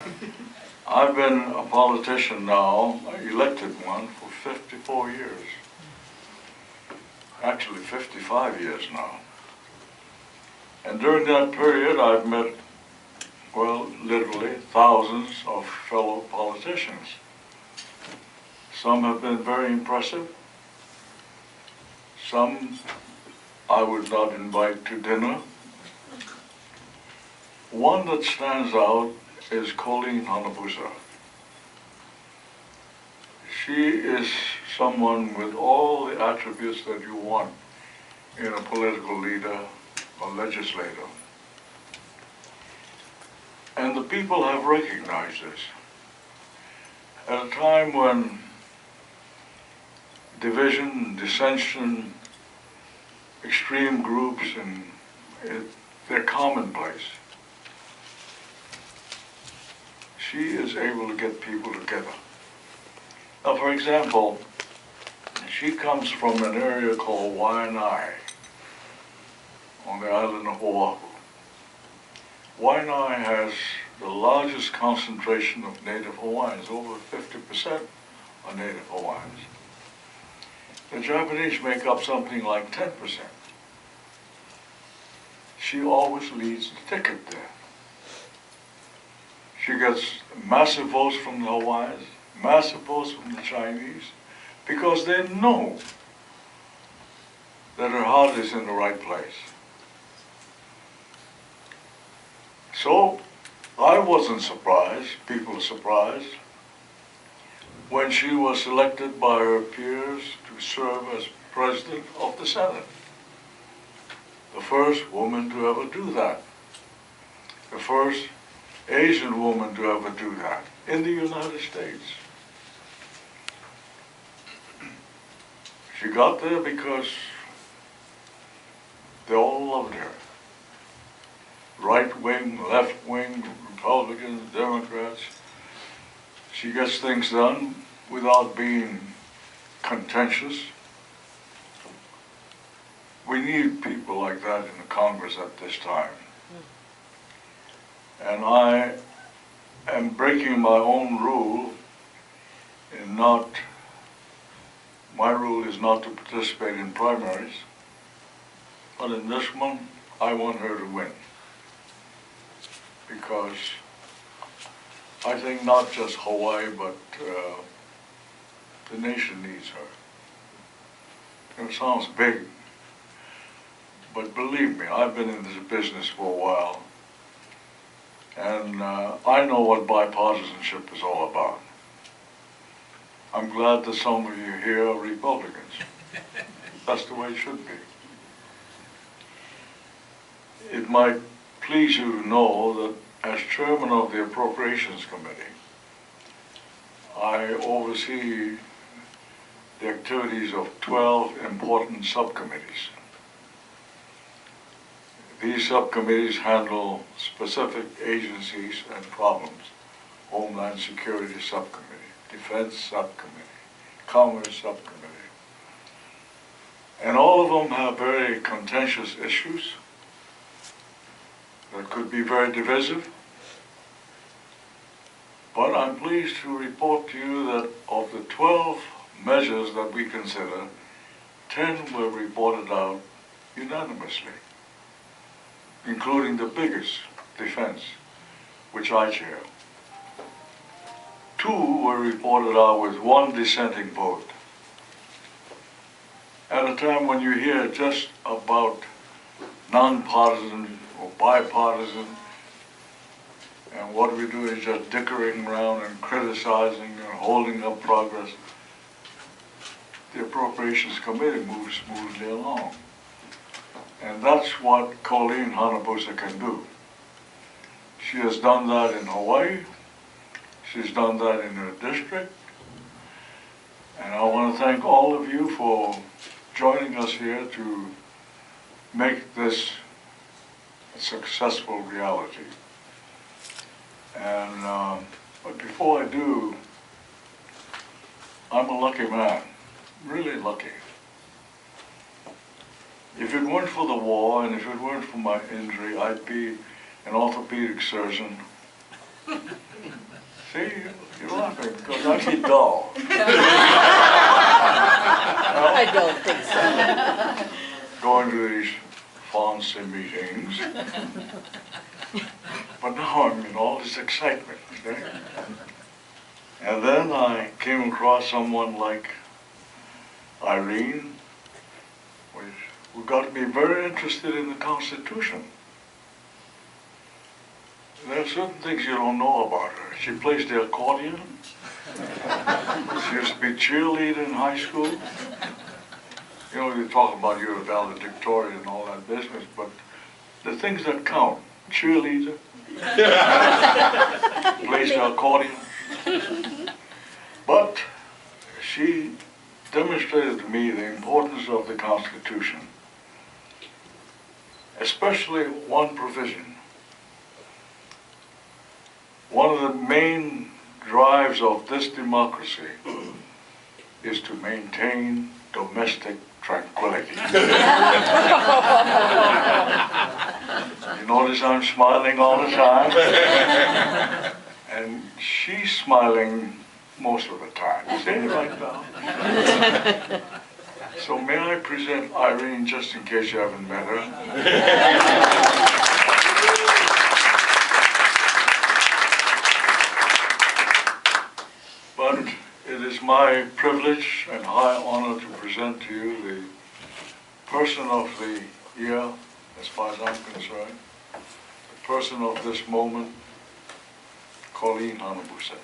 I've been a politician now, elected one, for 54 years. Actually 55 years now. And during that period I've met, well, literally thousands of fellow politicians. Some have been very impressive. Some I would not invite to dinner. One that stands out is Colleen Hanabusa. She is someone with all the attributes that you want in a political leader or legislator. And the people have recognized this. At a time when division, dissension, extreme groups, they're commonplace. She is able to get people together. Now, for example, she comes from an area called Inouye on the island of Oahu. Inouye has the largest concentration of Native Hawaiians. Over 50% are Native Hawaiians. The Japanese make up something like 10%. She always leads the ticket there. She gets massive votes from the Hawaiians, massive votes from the Chinese, because they know that her heart is in the right place. So I wasn't surprised, people were surprised, when she was selected by her peers to serve as President of the Senate. The first woman to ever do that. The first Asian woman to ever do that in the United States. She got there because they all loved her. Right wing, left wing, Republicans, Democrats. She gets things done without being contentious. We need people like that in the Congress at this time. And I am breaking my own rule in my rule is not to participate in primaries, but in this one, I want her to win. Because I think not just Hawaii, but the nation needs her. It sounds big, but believe me, I've been in this business for a while, and I know what bipartisanship is all about. I'm glad that some of you here are Republicans. That's the way it should be. It might please you to know that as chairman of the Appropriations Committee, I oversee the activities of 12 important subcommittees. These subcommittees handle specific agencies and problems. Homeland Security Subcommittee, Defense Subcommittee, Commerce Subcommittee. And all of them have very contentious issues that could be very divisive. But I'm pleased to report to you that of the 12 measures that we consider, 10 were reported out unanimously, including the biggest, defense, which I chair. 2 were reported out with 1 dissenting vote. At a time when you hear just about nonpartisan or bipartisan, and what we do is just dickering around and criticizing and holding up progress, the Appropriations Committee moves smoothly along. And that's what Colleen Hanabusa can do. She has done that in Hawaii. She's done that in her district. And I want to thank all of you for joining us here to make this a successful reality. And but before I do, I'm a lucky man, really lucky. If it weren't for the war and if it weren't for my injury, I'd be an orthopedic surgeon See, you're laughing because I see dull. I don't think so. Going to these fancy meetings. But now I'm in all this excitement. Okay? And then I came across someone like Irene, who got me very interested in the Constitution. There are certain things you don't know about her. She plays the accordion. She used to be cheerleader in high school. You know, you talk about you're a valedictorian and all that business, but the things that count, cheerleader, plays the accordion. But she demonstrated to me the importance of the Constitution, especially one provision. One of the main drives of this democracy is to maintain domestic tranquility. You notice I'm smiling all the time, and she's smiling most of the time. See, like that. So may I present Irene, just in case you haven't met her. But it is my privilege and high honor to present to you the person of the year, as far as I'm concerned, the person of this moment, Colleen Hanabusa.